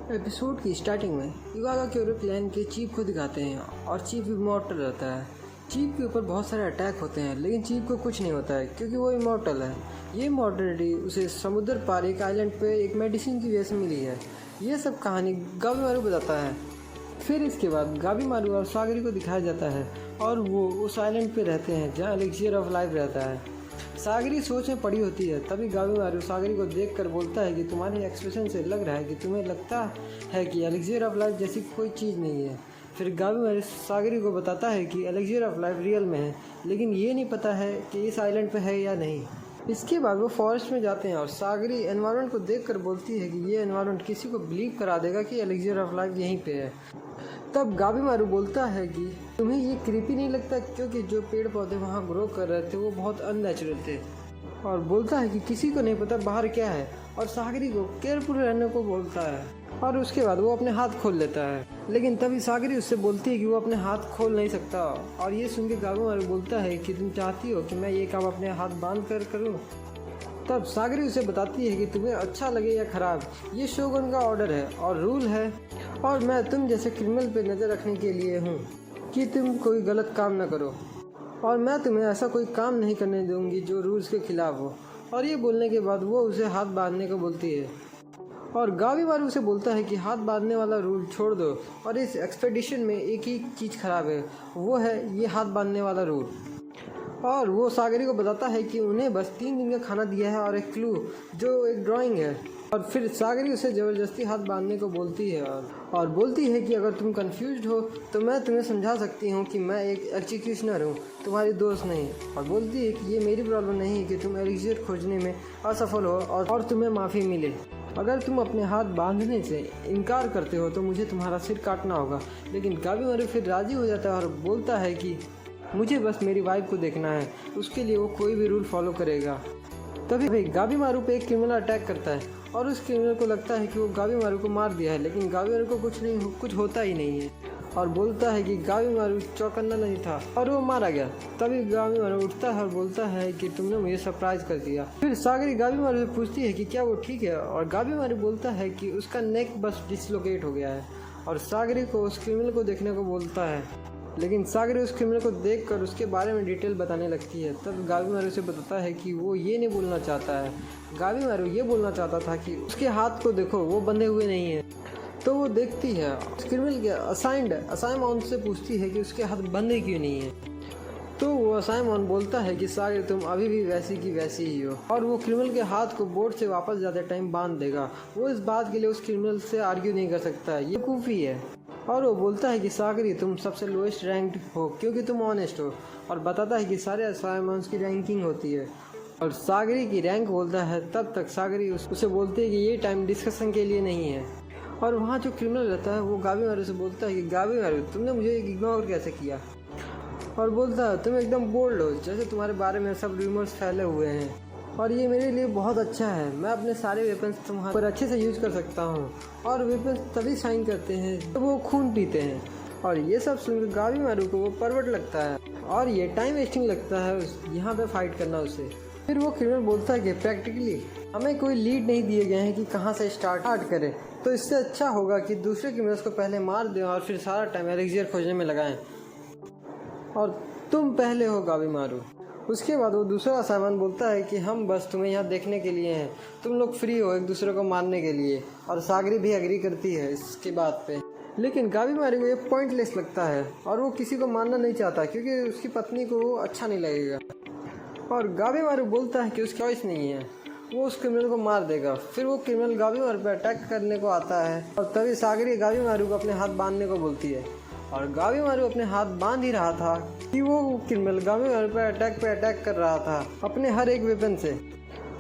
Episode की starting में युगागा क्योरो clan के चीफ को दिखाते हैं और चीफ इमॉर्टल रहता है। चीफ के ऊपर बहुत सारे अटैक होते हैं लेकिन चीफ को कुछ नहीं होता है क्योंकि वो इमॉर्टल है। ये इमॉर्टलिटी उसे समुद्र पार एक आइलैंड पे एक मेडिसिन की वजह से मिली है। ये सब कहानी गाबीमारू बताता है। फिर इसके बाद गाबीमारू और सागरी को दिखाया जाता है और वो उस आइलैंड पे रहते हैं जहाँ एलिक्सियर ऑफ लाइफ रहता है। सागरी सोच में पड़ी होती है, तभी गाबीमारू सागरी को देखकर बोलता है कि तुम्हारे एक्सप्रेशन से लग रहा है कि तुम्हें लगता है कि एलिक्सियर ऑफ लाइफ जैसी कोई चीज़ नहीं है। फिर गाबीमारू सागरी को बताता है कि एलिक्सियर ऑफ लाइफ रियल में है लेकिन ये नहीं पता है कि इस आइलैंड पे है या नहीं। इसके बाद वो फॉरेस्ट में जाते हैं और सागरी एनवायरनमेंट को देखकर बोलती है कि ये एनवायरनमेंट किसी को बिलीव करा देगा कि एलिक्सियर ऑफ लाइफ यहीं पे है। तब गाबीमारू बोलता है कि तुम्हें ये क्रीपी नहीं लगता क्योंकि जो पेड़ पौधे वहाँ ग्रो कर रहे थे वो बहुत अननेचुरल थे, और बोलता है कि किसी को नहीं पता बाहर क्या है और सागरी को केयरफुल रहने को बोलता है। और उसके बाद वो अपने हाथ खोल लेता है लेकिन तभी सागरी उससे बोलती है कि वो अपने हाथ खोल नहीं सकता। और ये सुन के गाबीमारू बोलता है कि तुम चाहती हो कि मैं ये काम अपने हाथ बांध कर करूँ। तब सागरी उसे बताती है कि तुम्हें अच्छा लगे या ख़राब, ये शोगुन का ऑर्डर है और रूल है और मैं तुम जैसे क्रिमिनल पे नज़र रखने के लिए हूँ कि तुम कोई गलत काम न करो, और मैं तुम्हें ऐसा कोई काम नहीं करने दूँगी जो रूल्स के खिलाफ हो। और ये बोलने के बाद वो उसे हाथ बांधने को बोलती है और गाबीमारू उसे बोलता है कि हाथ बांधने वाला रूल छोड़ दो और इस एक्सपेडिशन में एक ही चीज़ ख़राब है, वो है ये हाथ बांधने वाला रूल। और वो सागरी को बताता है कि उन्हें बस 3 दिन का खाना दिया है और एक क्लू जो एक ड्राइंग है। और फिर सागरी उसे ज़बरदस्ती हाथ बांधने को बोलती है और बोलती है कि अगर तुम कंफ्यूज्ड हो तो मैं तुम्हें समझा सकती हूँ कि मैं एक एग्जीक्यूशनर हूँ, तुम्हारी दोस्त नहीं। और बोलती है कि ये मेरी प्रॉब्लम नहीं है कि तुम एलिक्सियर खोजने में असफल हो और तुम्हें माफ़ी मिले। अगर तुम अपने हाथ बांधने से इनकार करते हो तो मुझे तुम्हारा सिर काटना होगा। लेकिन गाबीमारू फिर राज़ी हो जाता है और बोलता है कि मुझे बस मेरी वाइफ को देखना है, उसके लिए वो कोई भी रूल फॉलो करेगा। तभी गाबीमारू पे एक क्रिमिनल अटैक करता है और उस क्रिमिनल को लगता है कि वो गाबीमारू को मार दिया है लेकिन गाबीमारू को कुछ होता ही नहीं है और बोलता है कि गाबीमारू चौकन्ना नहीं था और वो मारा गया। तभी गाबीमारू उठता है और बोलता है कि तुमने मुझे सरप्राइज कर दिया। फिर सागरी गाबीमारू से पूछती है कि क्या वो ठीक है और गाबीमारू बोलता है कि उसका नेक बस डिसलोकेट हो गया है और सागरी को उस क्रिमिनल को देखने को बोलता है। लेकिन सागरी उस क्रिमिनल को देखकर उसके बारे में डिटेल बताने लगती है। तब गाबीमारू से बताता है कि वो ये नहीं बोलना चाहता है, गाबीमारू ये बोलना चाहता था कि उसके हाथ को देखो वो बंधे हुए नहीं हैं। तो वो देखती है उस क्रिमिनल के असाइमॉन से पूछती है कि उसके हाथ बंधे क्यों नहीं है। तो वो असाइमॉन बोलता है कि सागरी तुम अभी भी वैसी की वैसी ही हो और वो क्रिमिनल के हाथ को बोट से वापस जाते टाइम बांध देगा। वो इस बात के लिए उस क्रिमिनल से आर्ग्यू नहीं कर सकता, ये बेवकूफ़ी है। और वो बोलता है कि सागरी तुम सबसे लोएस्ट रैंक्ड हो क्योंकि तुम ऑनेस्ट हो, और बताता है कि सारे असाइनमेंट्स की रैंकिंग होती है और सागरी की रैंक बोलता है। तब तक सागरी उसे बोलती है कि ये टाइम डिस्कशन के लिए नहीं है। और वहाँ जो क्रिमिनल रहता है वो गाबीमारू से बोलता है कि गाबीमारू तुमने मुझे इग्नोर कैसे किया, और बोलता है तुम एकदम बोल्ड हो, जैसे तुम्हारे बारे में सब रूमर्स फैले हुए हैं और ये मेरे लिए बहुत अच्छा है। मैं अपने सारे वेपन्स तुम्हारे पर अच्छे से यूज कर सकता हूँ और वेपन्स तभी साइन करते हैं जब वो खून पीते हैं। और ये सब सुनकर गाबीमारू को वो परवट लगता है और ये टाइम वेस्टिंग लगता है यहाँ पे फाइट करना उसे। फिर वो क्रिमिनल बोलता है कि प्रैक्टिकली हमें कोई लीड नहीं दिए गए हैं कि कहाँ से स्टार्ट करें, तो इससे अच्छा होगा कि दूसरे क्रिमिनल्स को पहले मार दें और फिर सारा टाइम एलिक्सियर खोजने में लगाएं, और तुम पहले हो गाबीमारू। उसके बाद वो दूसरा सामान बोलता है कि हम बस तुम्हें यहाँ देखने के लिए हैं, तुम लोग फ्री हो एक दूसरे को मारने के लिए। और सागरी भी एग्री करती है इसके बात पे। लेकिन गाबीमारू को ये पॉइंटलेस लगता है और वो किसी को मारना नहीं चाहता क्योंकि उसकी पत्नी को वो अच्छा नहीं लगेगा। और गाबीमारू बोलता है कि उसकी चॉइस नहीं है, वो उस क्रिमिनल को मार देगा। फिर वो क्रिमिनल गाबीमारू पर अटैक करने को आता है और तभी सागरी गाबीमारू को अपने हाथ बांधने को बोलती है और गाबीमारू अपने हाथ बांध ही रहा था कि वो क्रिमिनल गाबीमारू पर अटैक कर रहा था अपने हर एक वेपन से।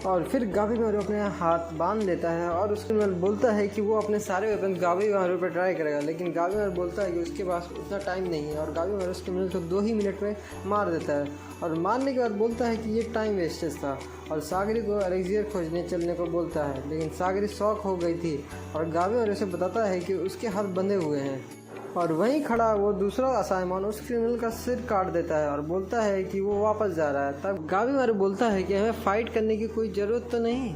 और फिर गाबीमारू अपने हाथ बांध लेता है और उस क्रिमिनल बोलता है कि वो अपने सारे वेपन गाबीमारू पर ट्राई करेगा, लेकिन गाबीमारू बोलता है कि उसके पास उतना टाइम नहीं है और गाबीमारू उस क्रिमिनल को 2 ही मिनट में मार देता है। और मारने के बाद बोलता है कि ये टाइम वेस्टेज था और सागरी को एलिक्सियर खोजने चलने को बोलता है। लेकिन सागरी शॉक हो गई थी और गाबीमारू से बताता है कि उसके हाथ बंधे हुए हैं। और वहीं खड़ा वो दूसरा असाइमॉन उस क्रिमिनल का सिर काट देता है और बोलता है कि वो वापस जा रहा है। तब गाबीमारू बोलता है कि हमें फाइट करने की कोई ज़रूरत तो नहीं।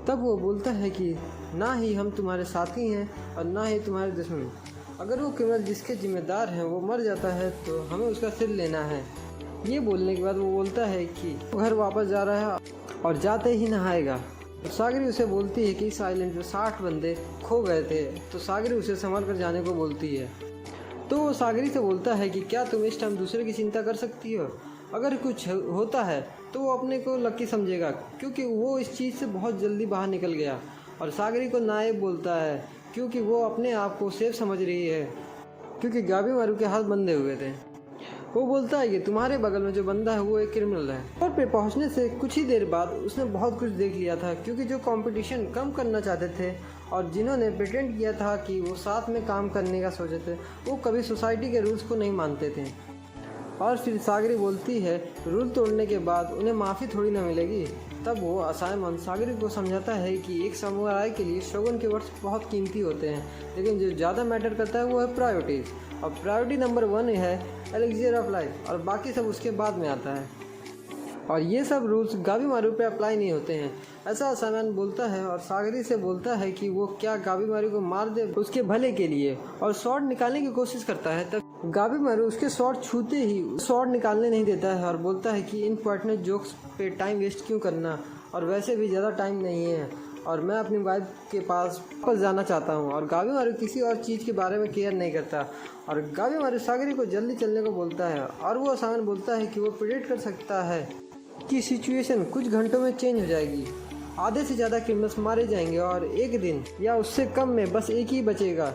तब वो बोलता है कि ना ही हम तुम्हारे साथी हैं और ना ही तुम्हारे दुश्मन। अगर वो क्रिमिनल जिसके जिम्मेदार हैं वो मर जाता है तो हमें उसका सिर लेना है। ये बोलने के बाद वो बोलता है कि वो घर वापस जा रहा है और जाते ही नहाएगा। तो सागरी उसे बोलती है कि इस आइलैंड पे 60 बंदे खो गए थे, तो सागरी उसे संभल कर जाने को बोलती है। तो वो सागरी से बोलता है कि क्या तुम इस टाइम दूसरे की चिंता कर सकती हो? अगर कुछ होता है तो वो अपने को लकी समझेगा, क्योंकि वो इस चीज़ से बहुत जल्दी बाहर निकल गया। और सागरी को नायब बोलता है क्योंकि वो अपने आप को सेफ समझ रही है, क्योंकि गाबी मारू के हाथ बंधे हुए थे। वो बोलता है कि तुम्हारे बगल में जो बंदा है वो एक क्रिमिनल है। और पे पहुंचने से कुछ ही देर बाद उसने बहुत कुछ देख लिया था, क्योंकि जो कंपटीशन कम करना चाहते थे और जिन्होंने प्रिटेंड किया था कि वो साथ में काम करने का सोचे थे, वो कभी सोसाइटी के रूल्स को नहीं मानते थे। और फिर सागरी बोलती है रूल तोड़ने के बाद उन्हें माफ़ी थोड़ी ना मिलेगी। तब वो असाइमन सागरी को समझाता है कि एक समुराई के लिए शोगुन के वर्ड्स बहुत कीमती होते हैं, लेकिन जो ज़्यादा मैटर करता है वो है प्रायोरिटीज़। और प्रायोरिटी नंबर 1 है एलिक्सियर ऑफ लाइफ, और बाकी सब उसके बाद में आता है। और ये सब रूल्स गाबी मारू पे अप्लाई नहीं होते हैं, ऐसा असाइमन बोलता है। और सागरी से बोलता है कि वो क्या गाबी मारू को मार दे उसके भले के लिए, और स्वॉर्ड निकालने की कोशिश करता है। तब गाबी मारू उसके स्वॉर्ड छूते ही स्वॉर्ड निकालने नहीं देता है और बोलता है कि इन पार्टनर जोक्स पे टाइम वेस्ट क्यों करना, और वैसे भी ज़्यादा टाइम नहीं है और मैं अपनी वाइफ के पास वापस जाना चाहता हूँ। और गाबी मारू किसी और चीज़ के बारे में केयर नहीं करता। और गाबी मारू सागरी को जल्दी चलने को बोलता है, और वो असाइमन बोलता है कि वो प्रिडिक्ट कर सकता है कि सिचुएशन कुछ घंटों में चेंज हो जाएगी। आधे से ज़्यादा क्रिमिनल्स मारे जाएंगे और एक दिन या उससे कम में बस एक ही बचेगा।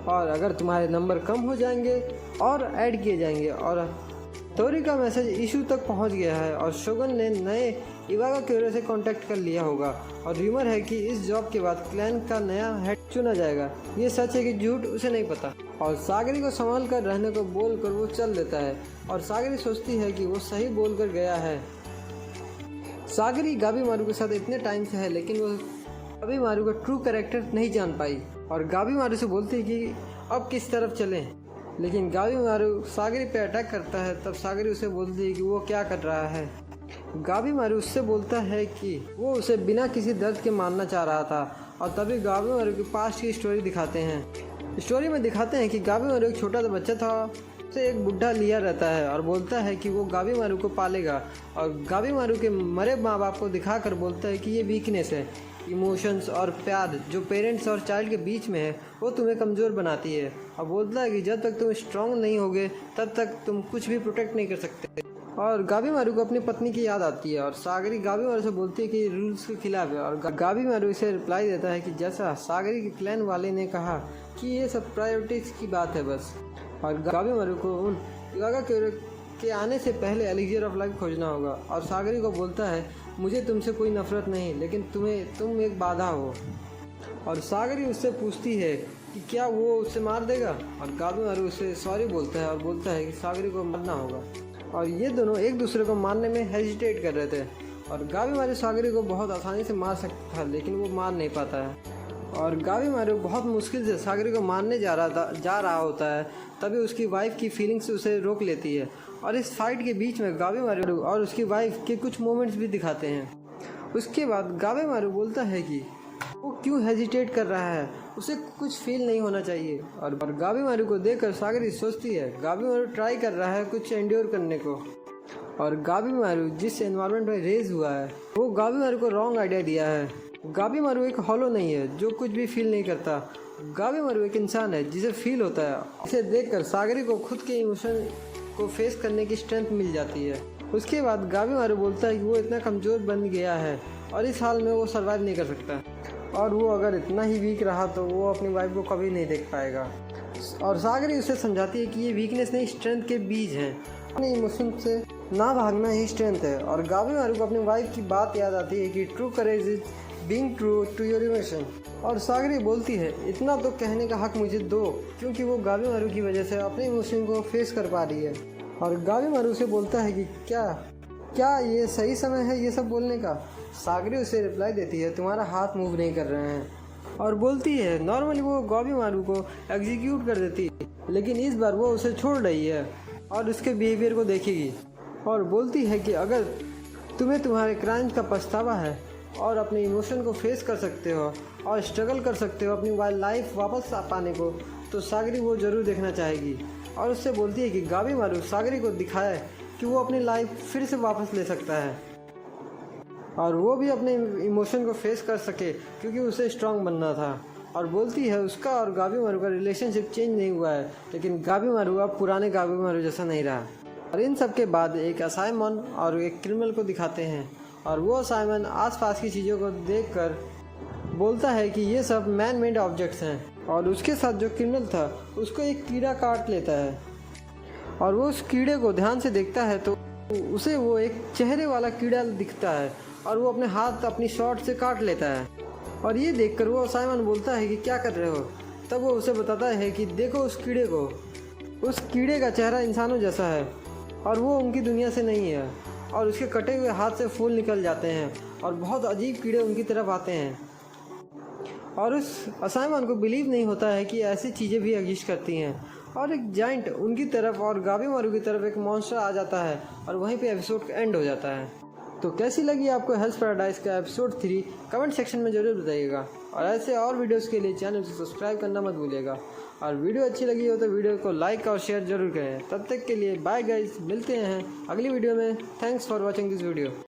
और अगर तुम्हारे नंबर कम हो जाएंगे और ऐड किए जाएंगे। और तोरी का मैसेज इशू तक पहुंच गया है और शोगन ने नए इवागा क्यूरो से कांटेक्ट कर लिया होगा। और र्यूमर है कि इस जॉब के बाद क्लैन का नया हेड चुना जाएगा। ये सच है कि झूठ उसे नहीं पता। और सागरी को संभाल कर रहने को बोलकर वो चल देता है। और सागरी सोचती है कि वो सही बोल कर गया है। सागरी गाबी मारू के साथ इतने टाइम से है, लेकिन वो गाबी मारू का ट्रू कैरेक्टर नहीं जान पाई। और गाबी मारू से बोलती है कि अब किस तरफ चलें, लेकिन गाबी मारू सागरी पे अटैक करता है। तब सागरी उसे बोलती है कि वो क्या कर रहा है। गाबी मारू उससे बोलता है कि वो उसे बिना किसी दर्द के मारना चाह रहा था। और तभी गाबी मारू के पास्ट की स्टोरी दिखाते हैं। स्टोरी में दिखाते हैं कि गाबी मारू एक छोटा सा बच्चा था, उसे एक बुढ़ा लिया रहता है और बोलता है कि वो गाबी मारू को पालेगा। और गाबी मारू के मरे माँ बाप को दिखाकर बोलता है कि ये वीकनेस है, इमोशंस और प्यार जो पेरेंट्स और चाइल्ड के बीच में है वो तुम्हें कमज़ोर बनाती है। और बोलता है कि जब तक तुम स्ट्रांग नहीं होगे तब तक तुम कुछ भी प्रोटेक्ट नहीं कर सकते। और गाबी मारू को अपनी पत्नी की याद आती है और सागरी गाबी मारू से बोलती है कि रूल्स के खिलाफ है। और गाबी मारू इसे रिप्लाई देता है कि जैसा सागरी के क्लैन वाले ने कहा कि ये सब प्रायोरिटीज़ की बात है बस। और गाबी मारू को उन इवागा क्यूरो के आने से पहले एलिक्सियर ऑफ लाइफ खोजना होगा। और सागरी को बोलता है मुझे तुमसे कोई नफरत नहीं, लेकिन तुम एक बाधा हो। और सागरी उससे पूछती है कि क्या वो उसे मार देगा। और गाबी मारू उसे सॉरी बोलता है और बोलता है कि सागरी को मरना होगा। और ये दोनों एक दूसरे को मारने में हेजिटेट कर रहे थे। और गाबी मारू सागरी को बहुत आसानी से मार सकता था, लेकिन वो मार नहीं पाता है। और गाबी मारू बहुत मुश्किल से सागरी को मारने जा रहा होता है, तभी उसकी वाइफ की फीलिंग्स उसे रोक लेती है। और इस फाइट के बीच में गाबी मारू और उसकी वाइफ के कुछ मोमेंट्स भी दिखाते हैं। उसके बाद गाबी मारू बोलता है कि वो क्यों हेजिटेट कर रहा है, उसे कुछ फील नहीं होना चाहिए। और गाबी मारू को देखकर सागरी सोचती है गाबी मारू ट्राई कर रहा है कुछ एंड्योर करने को। और गाबी मारू जिस एनवायरनमेंट में रेज हुआ है वो गाबी मारू को रॉन्ग आइडिया दिया है। गाबी मारू एक हॉलो नहीं है जो कुछ भी फील नहीं करता। गाबी मारू एक इंसान है जिसे फील होता है। इसे देखकर सागरी को खुद के इमोशन को फेस करने की स्ट्रेंथ मिल जाती है। उसके बाद गाबी मारू बोलता है कि वो इतना कमज़ोर बन गया है और इस हाल में वो सर्वाइव नहीं कर सकता, और वो अगर इतना ही वीक रहा तो वो अपनी वाइफ को कभी नहीं देख पाएगा। और सागरी उसे समझाती है कि ये वीकनेस नहीं स्ट्रेंथ के बीज हैं, अपने इमोशन से ना भागना ही स्ट्रेंथ है। और गाबी मारू को अपनी वाइफ की बात याद आती है कि true courage is being true to your emotion. और सागरी बोलती है इतना तो कहने का हक मुझे दो, क्योंकि वो गाबी मारू की वजह से अपने इमोशन को फेस कर पा रही है। और गाबी मारू से बोलता है कि क्या ये सही समय है ये सब बोलने का। सागरी उसे रिप्लाई देती है तुम्हारा हाथ मूव नहीं कर रहे हैं। और बोलती है नॉर्मली वो गाबी मारू को एग्जीक्यूट कर देती है, लेकिन इस बार वो उसे छोड़ रही है और उसके बिहेवियर को देखेगी। और बोलती है कि अगर तुम्हें तुम्हारे क्राइम का पछतावा है और अपने इमोशन को फेस कर सकते हो और स्ट्रगल कर सकते हो अपनी लाइफ वापस पाने को, तो सागरी वो ज़रूर देखना चाहेगी। और उससे बोलती है कि गाबीमारू सागरी को दिखाए कि वो अपनी लाइफ फिर से वापस ले सकता है और वो भी अपने इमोशन को फेस कर सके, क्योंकि उसे स्ट्रांग बनना था। और बोलती है उसका और गाबीमारू का रिलेशनशिप चेंज नहीं हुआ है, लेकिन गाबीमारू अब पुराने गाबीमारू जैसा नहीं रहा। और इन सब के बाद एक असाइमन और एक क्रिमिनल को दिखाते हैं, और वो असाइमन आसपास की चीज़ों को देखकर बोलता है कि ये सब मैन मेड ऑब्जेक्ट्स हैं। और उसके साथ जो क्रिमिनल था उसको एक कीड़ा काट लेता है, और वो उस कीड़े को ध्यान से देखता है तो उसे वो एक चेहरे वाला कीड़ा दिखता है, और वो अपने हाथ अपनी शॉर्ट से काट लेता है। और ये देखकर वो असाइमन बोलता है कि क्या कर रहे हो। तब वो उसे बताता है कि देखो उस कीड़े को, उस कीड़े का चेहरा इंसानों जैसा है और वो उनकी दुनिया से नहीं है। और उसके कटे हुए हाथ से फूल निकल जाते हैं और बहुत अजीब कीड़े उनकी तरफ आते हैं। और उस असाइमन को बिलीव नहीं होता है कि ऐसी चीज़ें भी एग्जिस्ट करती हैं। और एक जाइंट उनकी तरफ और गाबीमारू की तरफ एक मॉन्स्टर आ जाता है, और वहीं पे एपिसोड एंड हो जाता है। तो कैसी लगी आपको हेल्स पैराडाइज का एपिसोड 3 कमेंट सेक्शन में ज़रूर बताइएगा। और ऐसे और वीडियोस के लिए चैनल को सब्सक्राइब करना मत भूलिएगा। और वीडियो अच्छी लगी हो तो वीडियो को लाइक और शेयर जरूर करें। तब तक के लिए बाय गाइस, मिलते हैं अगली वीडियो में। Thanks for watching this video.